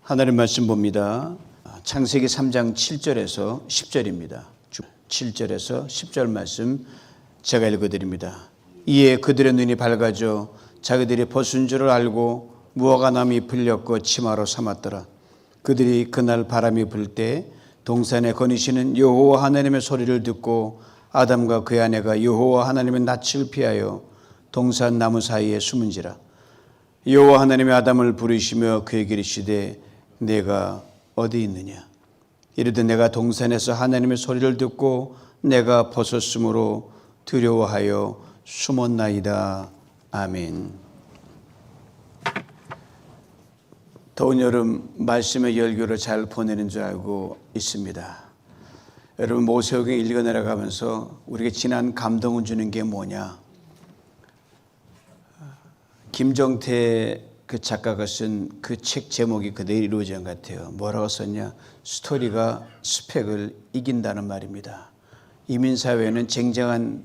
하나님 말씀 봅니다. 창세기 3장 7절에서 10절입니다. 7절에서 10절 말씀 제가 읽어드립니다. 이에 그들의 눈이 밝아져 자기들이 벗은 줄을 알고 무화과 나무이 풀렸고 치마로 삼았더라. 그들이 그날 바람이 불 때 동산에 거니시는 여호와 하나님의 소리를 듣고 아담과 그의 아내가 여호와 하나님의 낯을 피하여 동산 나무 사이에 숨은지라. 여호와 하나님이 아담을 부르시며 그에게 이르시되 내가 어디 있느냐. 이르되 내가 동산에서 하나님의 소리를 듣고 내가 벗었으므로 두려워하여 숨었나이다. 아멘. 더운 여름 말씀의 열교를 잘 보내는 줄 알고 있습니다. 여러분 모세오경 읽어 내려가면서 우리에게 진한 감동을 주는 게 뭐냐. 김정태 그 작가가 쓴 그 책 제목이 그대로 이루어진 것 같아요. 뭐라고 썼냐. 스토리가 스펙을 이긴다는 말입니다. 이민사회에는 쟁쟁한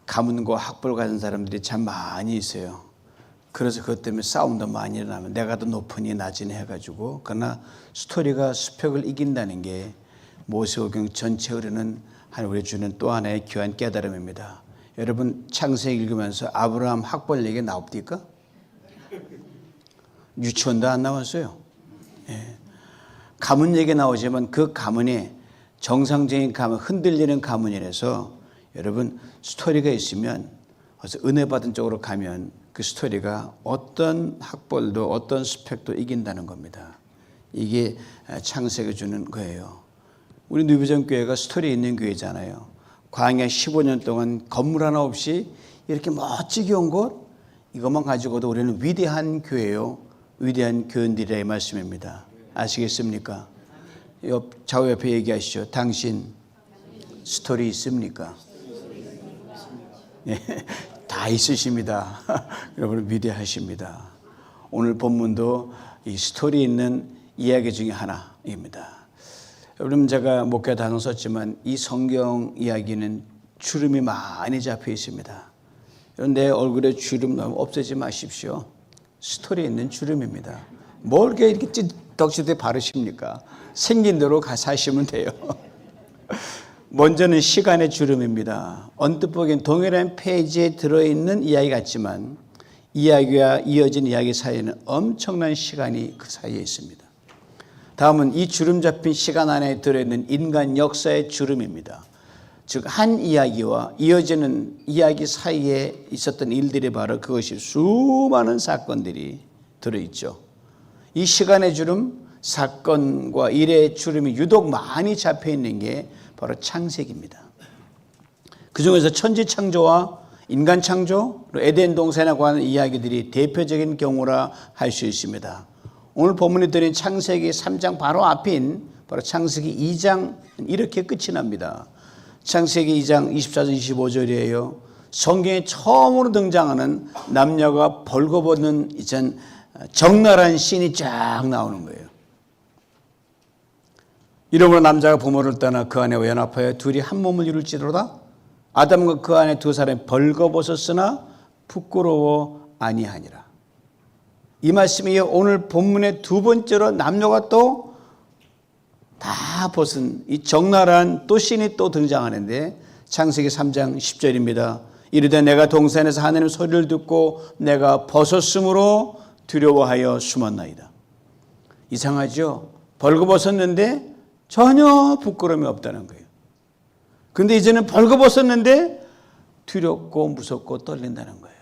가문과 학벌을 가진 사람들이 참 많이 있어요. 그래서 그것 때문에 싸움도 많이 일어나면 내가 더 높으니 낮으니 해가지고, 그러나 스토리가 스펙을 이긴다는 게 모세오경 전체 흐르는 우리 주는 또 하나의 귀한 깨달음입니다. 여러분 창세기 읽으면서 아브라함 학벌 얘기 나옵니까? 유치원도 안 나왔어요. 예. 가문 얘기 나오지만 그 가문이 정상적인 가문, 흔들리는 가문이라서 여러분 스토리가 있으면 어서 은혜 받은 쪽으로 가면 그 스토리가 어떤 학벌도 어떤 스펙도 이긴다는 겁니다. 이게 창세기가 주는 거예요. 우리 누비전교회가 스토리 있는 교회잖아요. 광야 15년 동안 건물 하나 없이 이렇게 멋지게 온 곳, 이것만 가지고도 우리는 위대한 교회요, 위대한 교인들이라의 말씀입니다. 아시겠습니까? 좌우 옆에 얘기하시죠. 당신 스토리 있습니까? 네, 다 있으십니다. 여러분 위대하십니다. 오늘 본문도 이 스토리 있는 이야기 중에 하나입니다. 여러분 제가 목회 단어 썼지만 이 성경 이야기는 주름이 많이 잡혀 있습니다. 여러분 내 얼굴에 주름 너무 없애지 마십시오. 스토리 있는 주름입니다. 뭘 이렇게 덕지덕지 바르십니까? 생긴 대로 사시면 돼요. 먼저는 시간의 주름입니다. 언뜻 보기엔 동일한 페이지에 들어있는 이야기 같지만 이야기와 이어진 이야기 사이에는 엄청난 시간이 그 사이에 있습니다. 다음은 이 주름 잡힌 시간 안에 들어있는 인간 역사의 주름입니다. 즉 한 이야기와 이어지는 이야기 사이에 있었던 일들이 바로 그것이 수많은 사건들이 들어있죠. 이 시간의 주름, 사건과 일의 주름이 유독 많이 잡혀있는 게 바로 창세기입니다. 그중에서 천지 창조와 인간 창조, 에덴 동산에 관한 이야기들이 대표적인 경우라 할 수 있습니다. 오늘 본문이 드린 창세기 3장 바로 앞인 바로 창세기 2장 이렇게 끝이 납니다. 창세기 2장 24절 25절이에요. 성경에 처음으로 등장하는 남녀가 벌거벗는 이전 적나라한 씬이 쫙 나오는 거예요. 이러므로 남자가 부모를 떠나 그 아내와 연합하여 둘이 한 몸을 이룰지로다. 아담과 그 아내 두 사람이 벌거벗었으나 부끄러워 아니하니라. 이 말씀이 오늘 본문의 두 번째로 남녀가 또 다 벗은 이 적나라한 또 씬이 또 등장하는데 창세기 3장 10절입니다. 이르되 내가 동산에서 하나님의 소리를 듣고 내가 벗었으므로 두려워하여 숨었나이다. 이상하죠? 벌거벗었는데 전혀 부끄러움이 없다는 거예요. 근데 이제는 벌거벗었는데 두렵고 무섭고 떨린다는 거예요.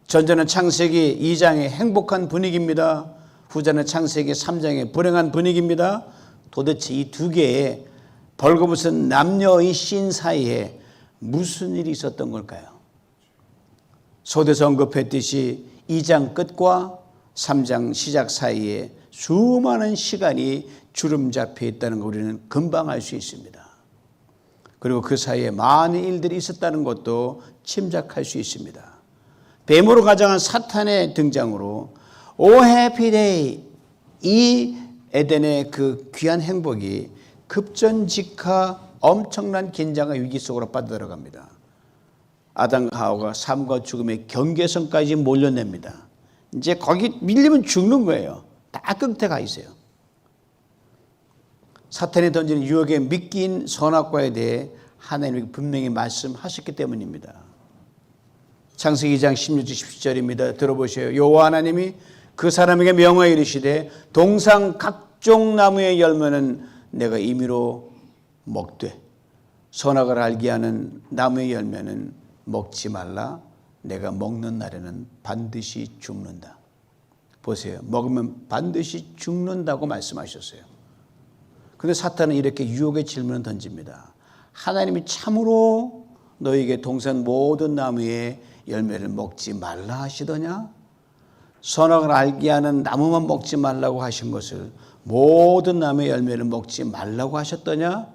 전자는 창세기 2장의 행복한 분위기입니다. 후자는 창세기 3장의 불행한 분위기입니다. 도대체 이 두 개의 벌거벗은 남녀의 씬 사이에 무슨 일이 있었던 걸까요? 소대서 언급했듯이 2장 끝과 3장 시작 사이에 수많은 시간이 주름 잡혀 있다는 걸 우리는 금방 알 수 있습니다. 그리고 그 사이에 많은 일들이 있었다는 것도 짐작할 수 있습니다. 뱀으로 가장한 사탄의 등장으로 오 해피데이, 이 에덴의 그 귀한 행복이 급전직하 엄청난 긴장과 위기 속으로 빠져들어갑니다. 아담과 하와가 삶과 죽음의 경계선까지 몰려냅니다. 이제 거기 밀리면 죽는 거예요. 다 끝에 가 있어요. 사탄이 던지는 유혹에 믿긴 선악과에 대해 하나님이 분명히 말씀하셨기 때문입니다. 창세기 2장 16절 17절입니다. 들어보세요. 여호와 하나님이 그 사람에게 명하여 이르시되 동상 각종 나무의 열매는 내가 임의로 먹되 선악을 알게 하는 나무의 열매는 먹지 말라. 내가 먹는 날에는 반드시 죽는다. 보세요. 먹으면 반드시 죽는다고 말씀하셨어요. 그런데 사탄은 이렇게 유혹의 질문을 던집니다. 하나님이 참으로 너에게 동산 모든 나무의 열매를 먹지 말라 하시더냐? 선악을 알게 하는 나무만 먹지 말라고 하신 것을 모든 나무의 열매를 먹지 말라고 하셨더냐?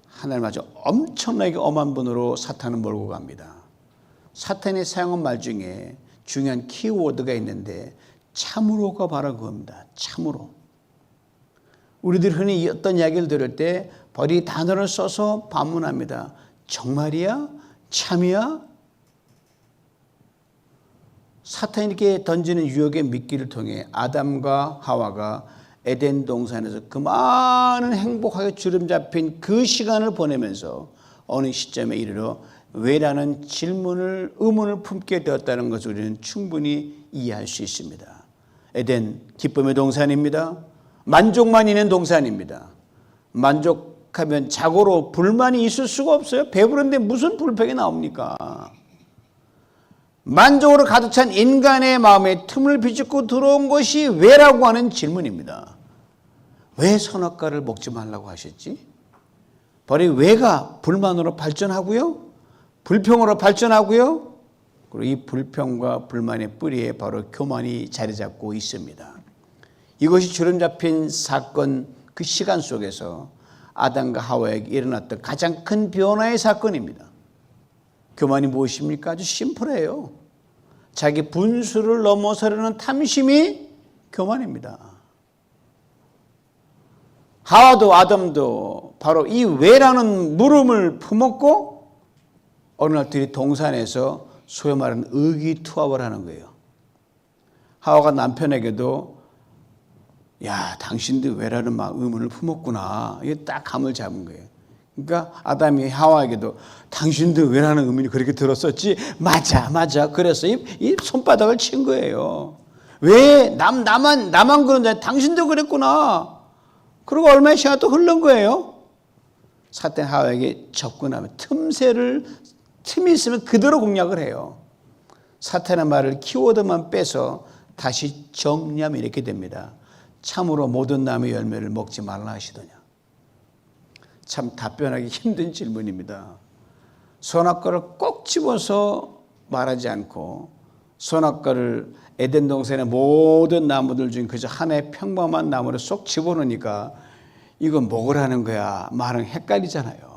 하나님 아주 엄청나게 엄한 분으로 사탄을 몰고 갑니다. 사탄이 사용한 말 중에 중요한 키워드가 있는데 참으로가 바로 그겁니다. 참으로. 우리들 흔히 어떤 이야기를 들을 때 바로 이 단어를 써서 반문합니다. 정말이야? 참이야? 사탄이 이렇게 던지는 유혹의 미끼를 통해 아담과 하와가 에덴 동산에서 그 많은 행복하게 주름 잡힌 그 시간을 보내면서 어느 시점에 이르러 왜라는 의문을 품게 되었다는 것을 우리는 충분히 이해할 수 있습니다. 에덴 기쁨의 동산입니다. 만족만 있는 동산입니다. 만족하면 자고로 불만이 있을 수가 없어요. 배부른데 무슨 불평이 나옵니까? 만족으로 가득 찬 인간의 마음에 틈을 비집고 들어온 것이 왜라고 하는 질문입니다. 왜 선악과를 먹지 말라고 하셨지? 바로 왜가 불만으로 발전하고요. 불평으로 발전하고요. 그리고 이 불평과 불만의 뿌리에 바로 교만이 자리 잡고 있습니다. 이것이 주름 잡힌 사건 그 시간 속에서 아담과 하와에게 일어났던 가장 큰 변화의 사건입니다. 교만이 무엇입니까? 아주 심플해요. 자기 분수를 넘어서려는 탐심이 교만입니다. 하와도 아담도 바로 이 왜라는 물음을 품었고 어느 날 둘이 동산에서 소위 말하는 의기투합을 하는 거예요. 하와가 남편에게도 야 당신도 왜라는 의문을 품었구나. 이게 딱 감을 잡은 거예요. 그러니까 아담이 하와에게도 당신도 왜라는 의문이 그렇게 들었었지? 맞아. 그래서 이 손바닥을 친 거예요. 왜 나만 그런데 당신도 그랬구나. 그리고 얼마의 시간 또 흐른 거예요. 사탄 하와에게 접근하면 틈이 있으면 그대로 공략을 해요. 사탄의 말을 키워드만 빼서 다시 정리하면 이렇게 됩니다. 참으로 모든 나무의 열매를 먹지 말라 하시더냐. 참 답변하기 힘든 질문입니다. 선악과를 꼭 집어서 말하지 않고 선악과를 에덴 동산의 모든 나무들 중에 그저 하나의 평범한 나무를 쏙 집어넣으니까 이건 먹으라는 거야 말은 헷갈리잖아요.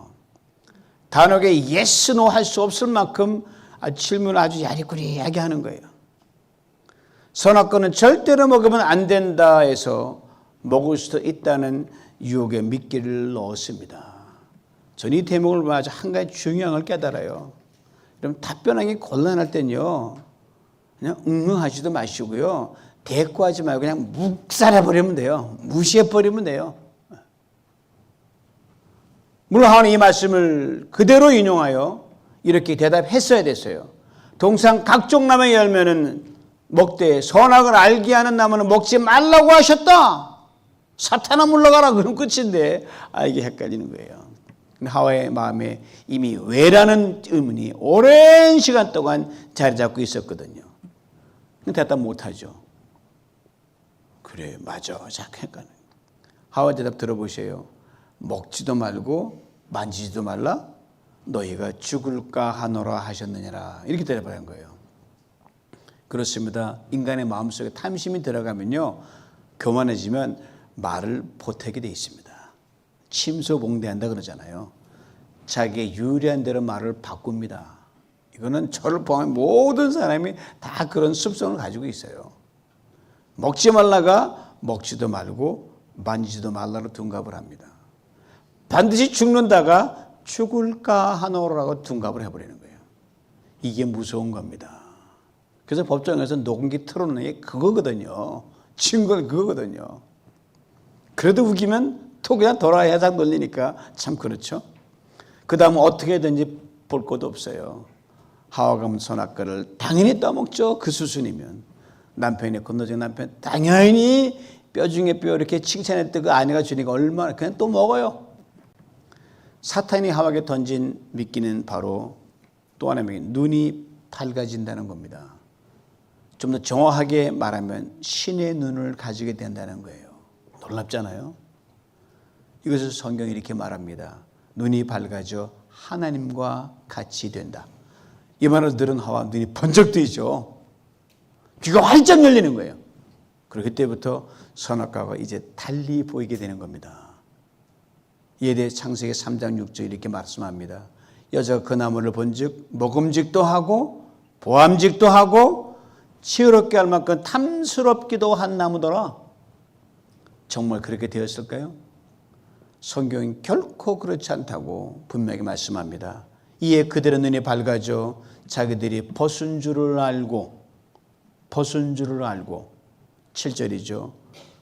단호하게 yes, no 할 수 없을 만큼 질문을 아주 야리꾸리하게 하는 거예요. 선악과는 절대로 먹으면 안 된다 해서 먹을 수도 있다는 유혹의 미끼를 넣었습니다. 저는 이 대목을 보면 아주 한 가지 중요한 걸 깨달아요. 그럼 답변하기 곤란할 땐요, 그냥 응응하지도 마시고요, 대꾸하지 말고 그냥 묵살해버리면 돼요. 무시해버리면 돼요. 물론 하나님 이 말씀을 그대로 인용하여 이렇게 대답했어야 됐어요. 동산 각종 나무의 열매는 먹되 선악을 알게 하는 나무는 먹지 말라고 하셨다. 사탄아 물러가라. 그럼 끝인데 이게 헷갈리는 거예요. 하와의 마음에 이미 왜라는 의문이 오랜 시간 동안 자리 잡고 있었거든요. 대답 못하죠. 그래 맞아. 잠깐 하와 대답 들어보세요. 먹지도 말고 만지지도 말라. 너희가 죽을까 하노라 하셨느니라. 이렇게 대답한 거예요. 그렇습니다. 인간의 마음속에 탐심이 들어가면요, 교만해지면 말을 보태게 돼 있습니다. 침소봉대한다 그러잖아요. 자기의 유리한 대로 말을 바꿉니다. 이거는 저를 포함한 모든 사람이 다 그런 습성을 가지고 있어요. 먹지 말라가 먹지도 말고 만지지도 말라로 둔갑을 합니다. 반드시 죽는다가 죽을까 하노라고 둔갑을 해버리는 거예요. 이게 무서운 겁니다. 그래서 법정에서 녹음기 틀어놓는 게 그거거든요. 증거는 그거거든요. 그래도 우기면 또 그냥 돌아야 해상 돌리니까 참 그렇죠. 그 다음 어떻게든지 볼 것도 없어요. 하와가 선악과를 당연히 떠먹죠. 그 수순이면. 남편이 건너진 남편 당연히 뼈 중에 뼈 이렇게 칭찬했던 그 아내가 주니까 얼마나 그냥 또 먹어요. 사탄이 하와에게 던진 미끼는 바로 또 하나의 미끼, 눈이 밝아진다는 겁니다. 좀 더 정확하게 말하면 신의 눈을 가지게 된다는 거예요. 놀랍잖아요. 이것을 성경이 이렇게 말합니다. 눈이 밝아져 하나님과 같이 된다. 이 말을 들은 하와 눈이 번쩍 뜨이죠. 귀가 활짝 열리는 거예요. 그리고 그때부터 선악과가 이제 달리 보이게 되는 겁니다. 이에 대해 창세기 3장 6절 이렇게 말씀합니다. 여자가 그 나무를 본즉 먹음직도 하고 보암직도 하고 치유롭게 할 만큼 탐스럽기도 한 나무더라. 정말 그렇게 되었을까요? 성경은 결코 그렇지 않다고 분명히 말씀합니다. 이에 그들의 눈이 밝아져 자기들이 벗은 줄을 알고 7절이죠.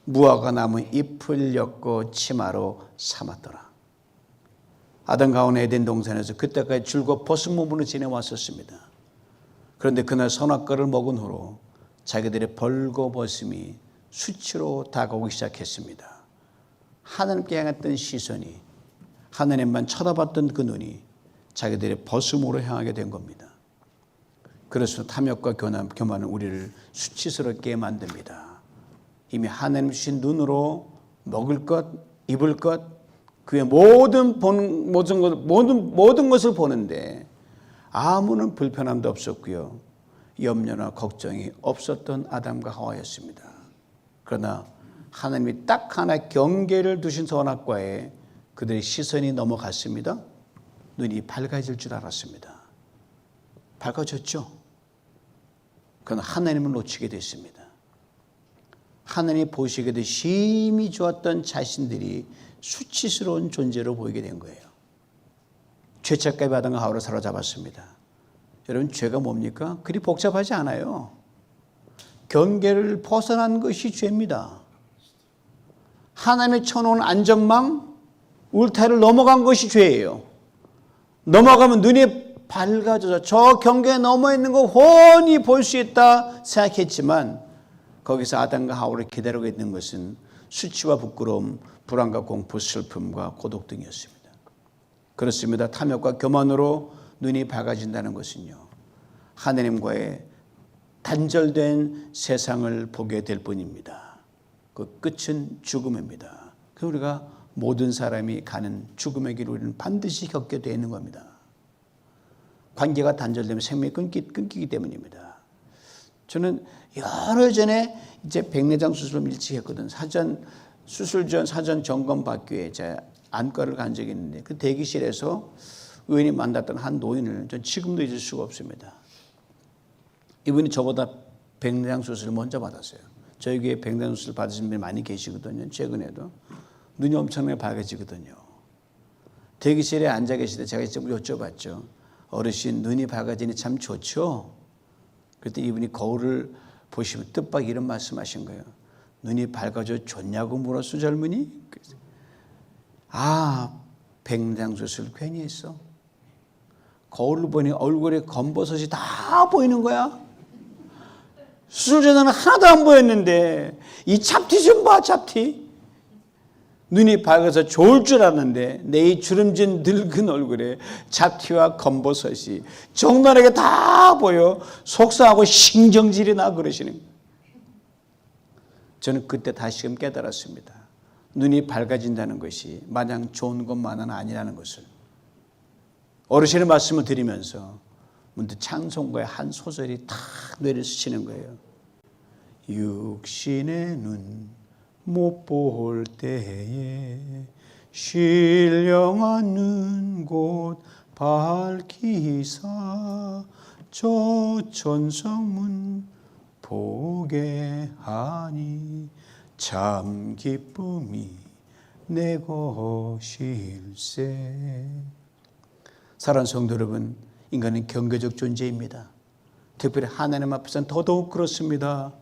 무화과 나무 잎을 엮어 치마로 삼았더라. 아담과 하와는 에덴 동산에서 그때까지 줄곧 벗은 몸으로 지내왔었습니다. 그런데 그날 선악과를 먹은 후로 자기들의 벌거벗음이 수치로 다가오기 시작했습니다. 하나님께 향했던 시선이, 하나님만 쳐다봤던 그 눈이 자기들의 벗음으로 향하게 된 겁니다. 그래서 탐욕과 교만은 우리를 수치스럽게 만듭니다. 이미 하나님 주신 눈으로 먹을 것, 입을 것, 그의 모든 것을 보는데 아무런 불편함도 없었고요. 염려나 걱정이 없었던 아담과 하와였습니다. 그러나 하나님이 딱 하나 경계를 두신 선악과에 그들의 시선이 넘어갔습니다. 눈이 밝아질 줄 알았습니다. 밝아졌죠. 그러나 하나님을 놓치게 됐습니다. 하나님이 보시기에도 심히 좋았던 자신들이 수치스러운 존재로 보이게 된 거예요. 죄책감이 아담과 하와를 사로잡았습니다. 여러분, 죄가 뭡니까? 그리 복잡하지 않아요. 경계를 벗어난 것이 죄입니다. 하나님의 쳐놓은 안전망, 울타리를 넘어간 것이 죄예요. 넘어가면 눈이 밝아져서 저 경계에 넘어 있는 거 훤히 볼 수 있다 생각했지만 거기서 아담과 하와를 기다리고 있는 것은 수치와 부끄러움, 불안과 공포, 슬픔과 고독 등이었습니다. 그렇습니다. 탐욕과 교만으로 눈이 밝아진다는 것은요, 하나님과의 단절된 세상을 보게 될 뿐입니다. 그 끝은 죽음입니다. 그 우리가 모든 사람이 가는 죽음의 길을 우리는 반드시 겪게 되는 겁니다. 관계가 단절되면 생명이 끊기기 때문입니다. 저는 여러 전에 이제 백내장 수술을 일찍 했거든. 수술 전 사전 점검 받기 위해 제가 안과를 간 적이 있는데 그 대기실에서 의원이 만났던 한 노인을 전 지금도 잊을 수가 없습니다. 이분이 저보다 백내장 수술을 먼저 받았어요. 저희 교회에 백내장 수술 받으신 분이 많이 계시거든요. 최근에도. 눈이 엄청나게 밝아지거든요. 대기실에 앉아 계실 때 제가 좀 여쭤봤죠. 어르신, 눈이 밝아지니 참 좋죠? 그랬더니 이분이 거울을 보시면 뜻밖 이런 말씀하신 거예요. 눈이 밝아져 좋냐고 물었어, 젊은이? 백내장 수술 괜히 했어. 거울을 보니 얼굴에 검버섯이 다 보이는 거야. 수술 전에는 하나도 안 보였는데 이 잡티 좀 봐, 잡티. 눈이 밝아서 좋을 줄 알았는데 내 이 주름진 늙은 얼굴에 잡티와 검버섯이 적나라하게 다 보여 속상하고 신경질이 나 그러시는 거예요. 저는 그때 다시금 깨달았습니다. 눈이 밝아진다는 것이 마냥 좋은 것만은 아니라는 것을. 어르신의 말씀을 드리면서 문득 찬송가의 한 소절이 탁 뇌를 스치는 거예요. 육신의 눈 못 볼 때에 신령한 눈 곧 밝히사 저 천성문 보게 하니 참 기쁨이 내 것일세. 사랑하는 성도 여러분, 인간은 경계적 존재입니다. 특별히 하나님 앞에서는 더더욱 그렇습니다.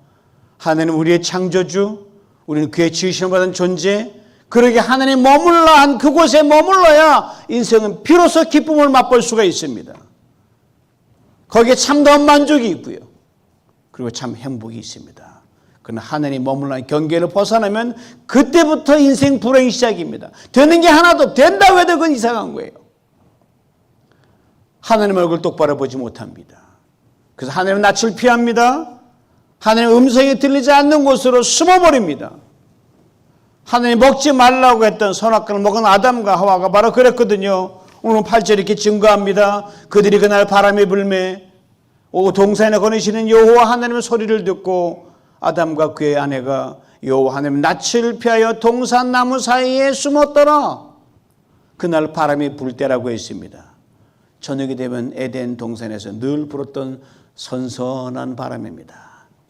하나님 우리의 창조주, 우리는 그의 지으심을 받은 존재, 그러게 하나님 머물러 한 그곳에 머물러야 인생은 비로소 기쁨을 맛볼 수가 있습니다. 거기에 참다운 만족이 있고요. 그리고 참 행복이 있습니다. 그러나 하나님 머물러 한 경계를 벗어나면 그때부터 인생 불행이 시작입니다. 되는 게 하나도 된다고 해도 그건 이상한 거예요. 하나님 얼굴 똑바로 보지 못합니다. 그래서 하나님은 낯을 피합니다. 하나님 음성이 들리지 않는 곳으로 숨어버립니다. 하나님 먹지 말라고 했던 선악과를 먹은 아담과 하와가 바로 그랬거든요. 오늘 8절 이렇게 증거합니다. 그들이 그날 바람이 불매 동산에 거느시는 여호와 하나님의 소리를 듣고 아담과 그의 아내가 여호와 하나님 낯을 피하여 동산 나무 사이에 숨었더라. 그날 바람이 불 때라고 했습니다. 저녁이 되면 에덴 동산에서 늘 불었던 선선한 바람입니다.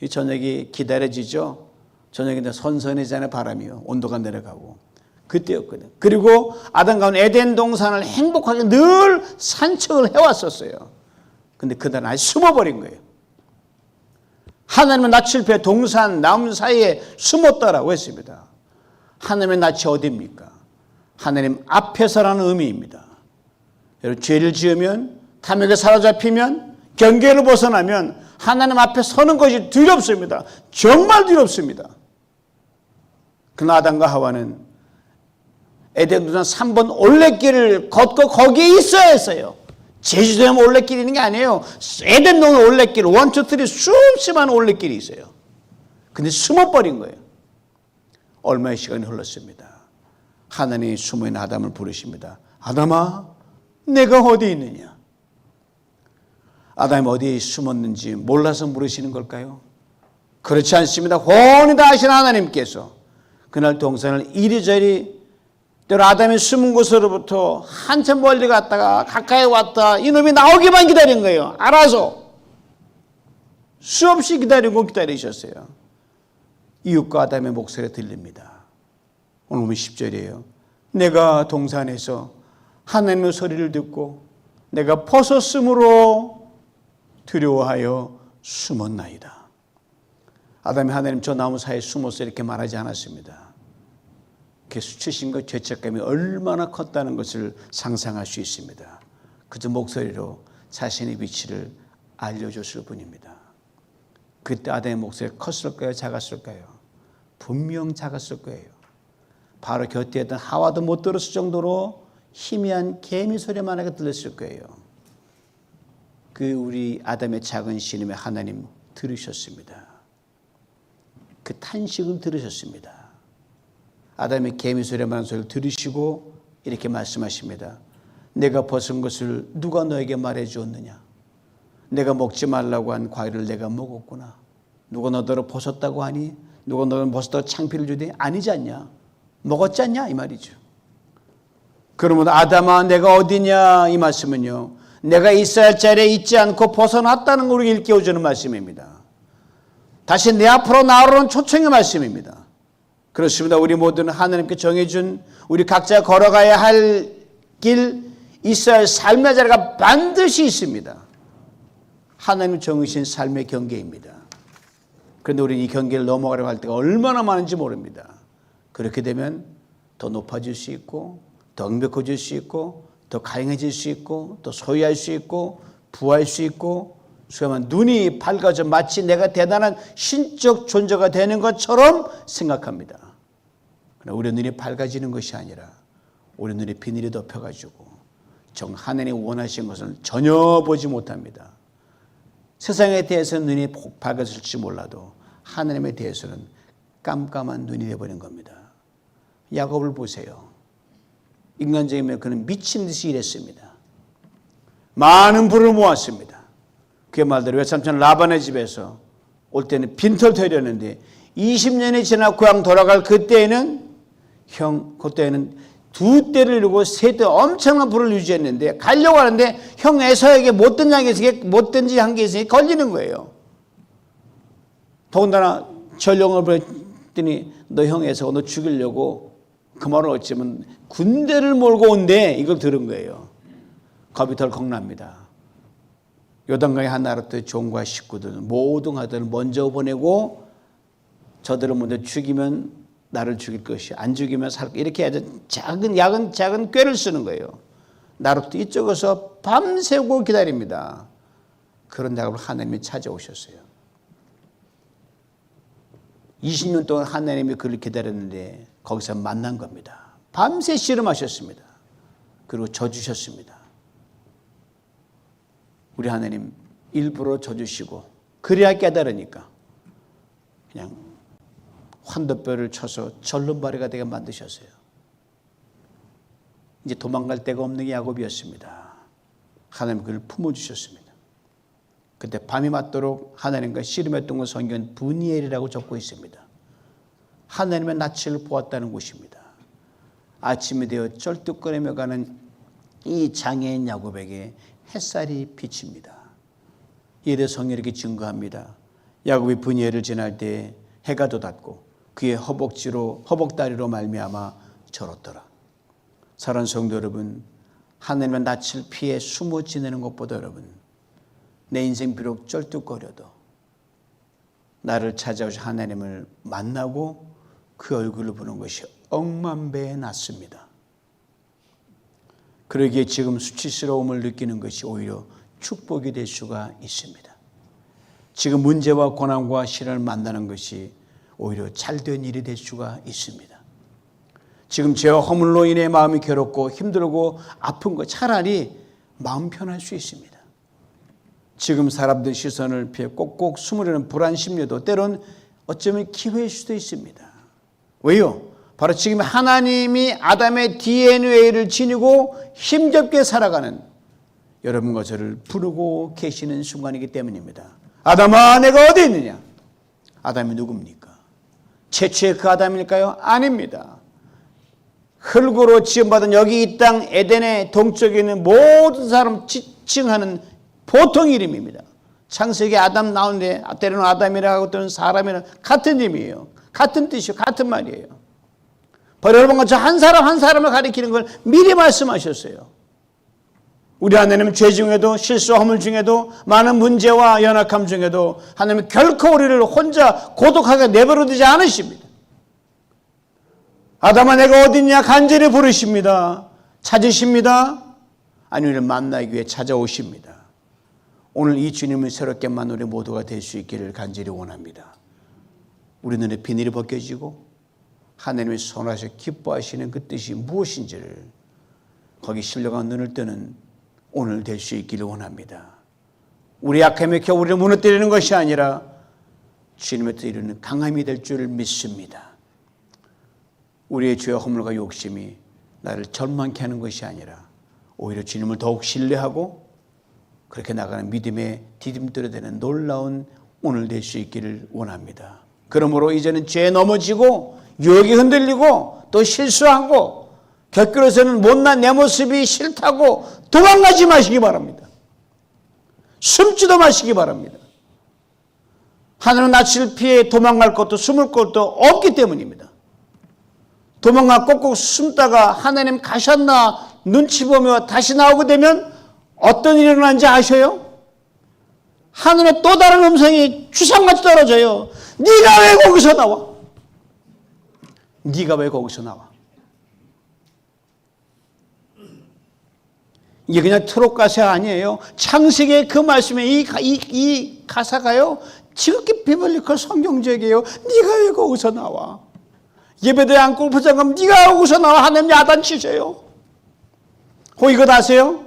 이 저녁이 기다려지죠. 저녁인데 선선해지잖아요. 바람이요. 온도가 내려가고. 그때였거든요. 그리고 아담 가운 에덴 동산을 행복하게 늘 산책을 해왔었어요. 근데 그날은 아예 숨어버린 거예요. 하나님은 낯을 피해 동산 나무 사이에 숨었다라고 했습니다. 하나님의 낯이 어디입니까? 하나님 앞에서라는 의미입니다. 여러분, 죄를 지으면, 탐욕에 사로잡히면, 경계를 벗어나면 하나님 앞에 서는 것이 두렵습니다. 정말 두렵습니다. 그러나 아담과 하와는 에덴 동산 3번 올레길을 걷고 거기에 있어야 했어요. 제주도에 올레길이 있는 게 아니에요. 에덴 동산 올레길 1, 2, 3 수없이만 올레길이 있어요. 근데 숨어버린 거예요. 얼마의 시간이 흘렀습니다. 하나님이 숨어있는 아담을 부르십니다. 아담아, 내가 어디 있느냐? 아담이 어디에 숨었는지 몰라서 물으시는 걸까요? 그렇지 않습니다. 훤히 다 아시는 하나님께서 그날 동산을 이리저리 때로 아담이 숨은 곳으로부터 한참 멀리 갔다가 가까이 왔다 이놈이 나오기만 기다린 거예요. 알아서 수없이 기다리셨어요. 이웃과 아담의 목소리가 들립니다. 오늘 보면 10절이에요. 내가 동산에서 하나님의 소리를 듣고 내가 벗었으므로 두려워하여 숨었나이다. 아담이 하나님 저 나무 사이에 숨어서 이렇게 말하지 않았습니다. 그 수치심과 죄책감이 얼마나 컸다는 것을 상상할 수 있습니다. 그저 목소리로 자신의 위치를 알려줬을 뿐입니다. 그때 아담의 목소리가 컸을까요? 작았을까요? 분명 작았을 거예요. 바로 곁에 있던 하와도 못 들었을 정도로 희미한 개미 소리만하게 들렸을 거예요. 그 우리 아담의 작은 신음에 하나님 들으셨습니다. 그 탄식을 들으셨습니다. 아담의 개미 소리만한 소리를 들으시고 이렇게 말씀하십니다. 내가 벗은 것을 누가 너에게 말해 주었느냐? 내가 먹지 말라고 한 과일을 내가 먹었구나. 누가 너더러 벗었다고 하니? 누가 너를 벗었다고 창피를 주니? 아니지 않냐? 먹었지 않냐? 이 말이죠. 그러면 아담아 내가 어디냐? 이 말씀은요. 내가 있어야 할 자리에 있지 않고 벗어났다는 걸 일깨워주는 말씀입니다. 다시 내 앞으로 나오라는 초청의 말씀입니다. 그렇습니다. 우리 모두는 하나님께 정해준 우리 각자 걸어가야 할 길, 있어야 할 삶의 자리가 반드시 있습니다. 하나님 정하신 삶의 경계입니다. 그런데 우리는 이 경계를 넘어가려고 할 때가 얼마나 많은지 모릅니다. 그렇게 되면 더 높아질 수 있고 더 명백해질 수 있고 더 강해질 수 있고 더 소유할 수 있고 부할 수 있고 소유하면 눈이 밝아져 마치 내가 대단한 신적 존재가 되는 것처럼 생각합니다. 그러나 우리 눈이 밝아지는 것이 아니라 우리 눈에 비늘이 덮여가지고 정 하나님이 원하신 것을 전혀 보지 못합니다. 세상에 대해서는 눈이 밝아질지 몰라도 하나님에 대해서는 깜깜한 눈이 되어버린 겁니다. 야곱을 보세요. 인간적이면 그는 미친 듯이 일했습니다. 많은 부를 모았습니다. 그의 말대로 외삼촌 라반의 집에서 올 때는 빈털 터이렸는데 20년이 지나 고향 돌아갈 그때에는 그때는 2대를 이루고 3대 엄청난 부를 유지했는데 가려고 하는데 형 에서에게 못된 짓이 한 게 있으니 걸리는 거예요. 더군다나 전령을 보냈더니 너 형 에서가 너 죽이려고 그 말은 어찌면 군대를 몰고 온대 이걸 들은 거예요. 겁이 덜컥 납니다. 요단강의 한 나라의 종과 식구들 모든 아들을 먼저 보내고 저들을 먼저 죽이면 나를 죽일 것이, 안 죽이면 살 것. 이렇게 아주 작은 꾀를 쓰는 거예요. 나로부터 이쪽에서 밤새고 기다립니다. 그런 작업을 하나님이 찾아오셨어요. 20년 동안 하나님이 그를 기다렸는데 거기서 만난 겁니다. 밤새 씨름하셨습니다. 그리고 져주셨습니다. 우리 하나님 일부러 져주시고 그래야 깨달으니까 그냥 환도뼈를 쳐서 절름발이가 되게 만드셨어요. 이제 도망갈 데가 없는 게 야곱이었습니다. 하나님 그를 품어주셨습니다. 그때 밤이 맞도록 하나님과 씨름했던 곳 성경은 브니엘이라고 적고 있습니다. 하나님의 낯을 보았다는 곳입니다. 아침이 되어 쩔뚝거리며 가는 이 장애인 야곱에게 햇살이 비칩니다. 이에 대해 성경이 이렇게 증거합니다. 야곱이 브니엘을 지날 때 해가 돋았고 그의 허벅다리로 말미암아 절었더라. 사랑하는 성도 여러분, 하나님의 낯을 피해 숨어 지내는 것보다 여러분, 내 인생 비록 쩔뚝거려도 나를 찾아오신 하나님을 만나고 그 얼굴을 보는 것이 억만배에 낫습니다. 그러기에 지금 수치스러움을 느끼는 것이 오히려 축복이 될 수가 있습니다. 지금 문제와 고난과 시련을 만나는 것이 오히려 잘된 일이 될 수가 있습니다. 지금 죄와 허물로 인해 마음이 괴롭고 힘들고 아픈 것, 차라리 마음 편할 수 있습니다. 지금 사람들 시선을 피해 꼭꼭 숨으려는 불안 심리도 때론 어쩌면 기회일 수도 있습니다. 왜요? 바로 지금 하나님이 아담의 DNA를 지니고 힘겹게 살아가는 여러분과 저를 부르고 계시는 순간이기 때문입니다. 아담아, 내가 어디 있느냐? 아담이 누굽니까? 최초의 그 아담일까요? 아닙니다. 흙으로 지음받은 여기 이 땅 에덴의 동쪽에 있는 모든 사람 지칭하는 보통 이름입니다. 창세기 아담 나오는데 때로는 아담이라 하고 또는 사람이라 같은 이름이에요. 같은 뜻이에요. 같은 말이에요. 바로 여러분과 저 한 사람 한 사람을 가리키는 걸 미리 말씀하셨어요. 우리 하나님은 죄 중에도 실수와 허물 중에도 많은 문제와 연약함 중에도 하나님은 결코 우리를 혼자 고독하게 내버려두지 않으십니다. 아담아 내가 어디 있냐 간절히 부르십니다. 찾으십니다. 아니 우리를 만나기 위해 찾아오십니다. 오늘 이 주님을 새롭게 만난 우리 모두가 될 수 있기를 간절히 원합니다. 우리 눈에 비늘이 벗겨지고 하나님의 선하셔 기뻐하시는 그 뜻이 무엇인지를 거기 신령한 눈을 뜨는 오늘 될 수 있기를 원합니다. 우리 약함에 겨우 우리를 무너뜨리는 것이 아니라 주님의 뜻을 이루는 강함이 될 줄을 믿습니다. 우리의 죄와 허물과 욕심이 나를 절망케 하는 것이 아니라 오히려 주님을 더욱 신뢰하고 그렇게 나가는 믿음의 디딤돌이 되는 놀라운 오늘 될 수 있기를 원합니다. 그러므로 이제는 죄에 넘어지고 유혹이 흔들리고 또 실수하고 곁길에서는 못난 내 모습이 싫다고 도망가지 마시기 바랍니다. 숨지도 마시기 바랍니다. 하늘은 낯을 피해 도망갈 것도 숨을 것도 없기 때문입니다. 도망가 꼭꼭 숨다가 하나님 가셨나 눈치 보며 다시 나오게 되면 어떤 일이 일어난지 아셔요? 하늘에 또 다른 음성이 주상같이 떨어져요. 네가 왜 거기서 나와? 네가 왜 거기서 나와? 이게 그냥 트롯 가사 아니에요. 창세기의 그 말씀에 이 가사가요. 지극히 비블리컬 성경적이에요. 네가 왜 거기서 나와? 예배드에 안고 포장하면 네가 거기서 나와. 하나님 야단치세요. 이거 아세요?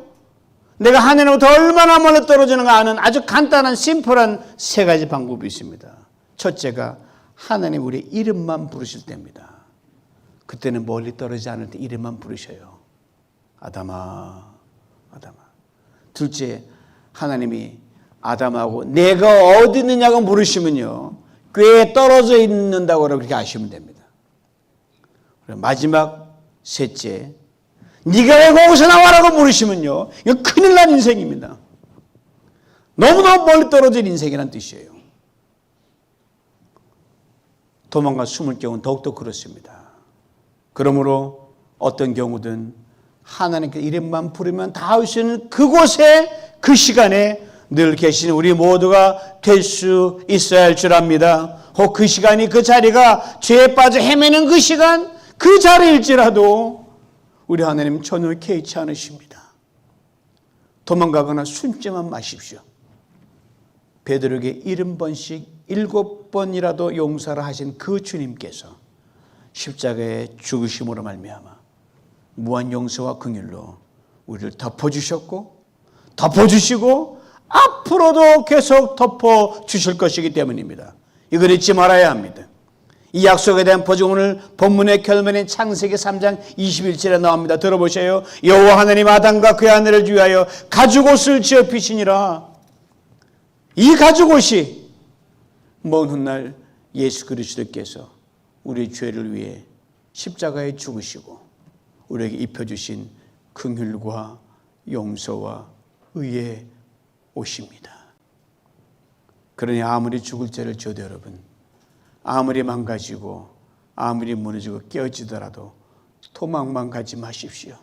내가 하나님으로부터 얼마나 멀리 떨어지는가 아는 아주 간단한 심플한 세 가지 방법이 있습니다. 첫째가 하나님 우리 이름만 부르실 때입니다. 그때는 멀리 떨어지지 않을 때 이름만 부르셔요. 아담아, 아담아. 둘째, 하나님이 아담하고 내가 어디 있느냐고 물으시면요. 꽤 떨어져 있는다고 그렇게 아시면 됩니다. 마지막 셋째, 네가 왜 거기서 나와라고 물으시면요. 이거 큰일 난 인생입니다. 너무너무 멀리 떨어진 인생이란 뜻이에요. 도망가 숨을 경우는 더욱더 그렇습니다. 그러므로 어떤 경우든 하나님께 이름만 부르면 닿을 수 있는 그곳에 그 시간에 늘 계신 우리 모두가 될 수 있어야 할 줄 압니다. 혹 그 시간이 그 자리가 죄에 빠져 헤매는 그 시간 그 자리일지라도 우리 하나님 전혀 개의치 않으십니다. 도망가거나 숨지만 마십시오. 베드로에게 70번씩 7번이라도 용서를 하신 그 주님께서 십자가의 죽으심으로 말미암아 무한 용서와 긍휼로 우리를 덮어주셨고 덮어주시고 앞으로도 계속 덮어주실 것이기 때문입니다. 이걸 잊지 말아야 합니다. 이 약속에 대한 보증 오늘 본문의 결론인 창세기 3장 21절에 나옵니다. 들어보세요. 여호와 하나님 아담과 그의 아내를 위하여 가죽옷을 지어 피시니라. 이 가죽옷이 먼 훗날 예수 그리스도께서 우리 죄를 위해 십자가에 죽으시고 우리에게 입혀주신 긍휼과 용서와 의의 옷입니다. 그러니 아무리 죽을 죄를 지어도 여러분, 아무리 망가지고 아무리 무너지고 깨어지더라도 도망만 가지 마십시오.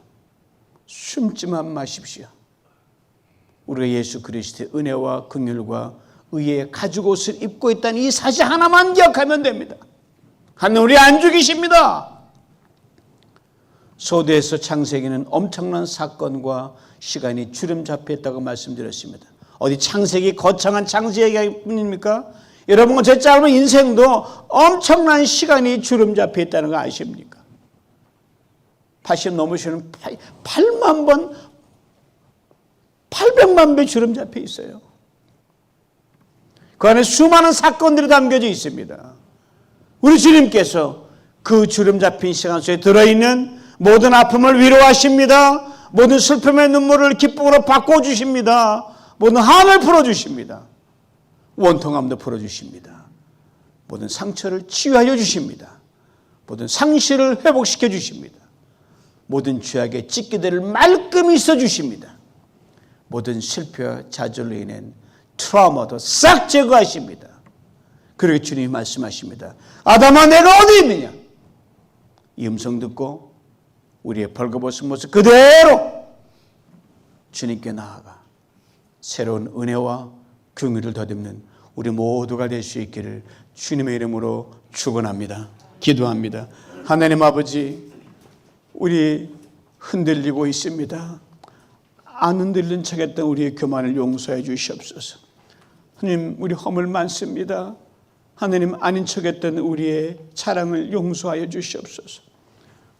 숨지만 마십시오. 우리가 예수 그리스도의 은혜와 긍휼과 의의 가죽옷을 입고 있다는 이 사실 하나만 기억하면 됩니다. 하나님 우리 안 죽이십니다. 소대에서 창세기는 엄청난 사건과 시간이 주름 잡혀 있다고 말씀드렸습니다. 어디 창세기 거창한 창세기뿐입니까? 여러분 제 짧은 인생도 엄청난 시간이 주름 잡혀 있다는 거 아십니까? 80 넘으시는 8만 번 800만 배 주름 잡혀 있어요. 그 안에 수많은 사건들이 담겨져 있습니다. 우리 주님께서 그 주름 잡힌 시간 속에 들어있는 모든 아픔을 위로하십니다. 모든 슬픔의 눈물을 기쁨으로 바꿔주십니다. 모든 한을 풀어주십니다. 원통함도 풀어주십니다. 모든 상처를 치유하여 주십니다. 모든 상실을 회복시켜 주십니다. 모든 죄악의 찢기들을 말끔히 써주십니다. 모든 실패와 좌절로 인한 트라우마도 싹 제거하십니다. 그리고 주님이 말씀하십니다. 아담아 내가 어디 있느냐? 이 음성 듣고 우리의 벌거벗은 모습 그대로 주님께 나아가 새로운 은혜와 긍휼을 더듬는 우리 모두가 될 수 있기를 주님의 이름으로 축원합니다. 기도합니다. 하나님 아버지, 우리 흔들리고 있습니다. 안 흔들린 척했던 우리의 교만을 용서해 주시옵소서. 하나님, 우리 허물 많습니다. 하나님, 아닌 척했던 우리의 자랑을 용서하여 주시옵소서.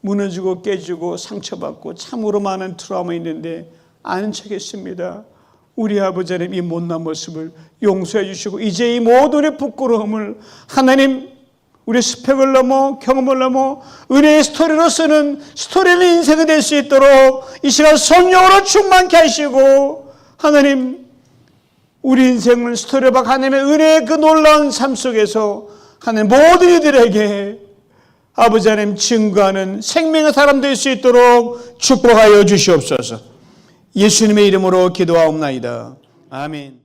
무너지고 깨지고 상처받고 참으로 많은 트라우마 있는데 아닌 척했습니다. 우리 아버지 하나님, 이 못난 모습을 용서해 주시고 이제 이 모든의 부끄러움을 하나님 우리 스펙을 넘어 경험을 넘어 은혜의 스토리로 쓰는 스토리는 인생이 될 수 있도록 이 시간 성령으로 충만케 하시고 하나님 우리 인생을 스토리로 박 하나님의 은혜의 그 놀라운 삶 속에서 하나님 모든 이들에게 아버지 하나님 증거하는 생명의 사람 될 수 있도록 축복하여 주시옵소서. 예수님의 이름으로 기도하옵나이다. 아멘.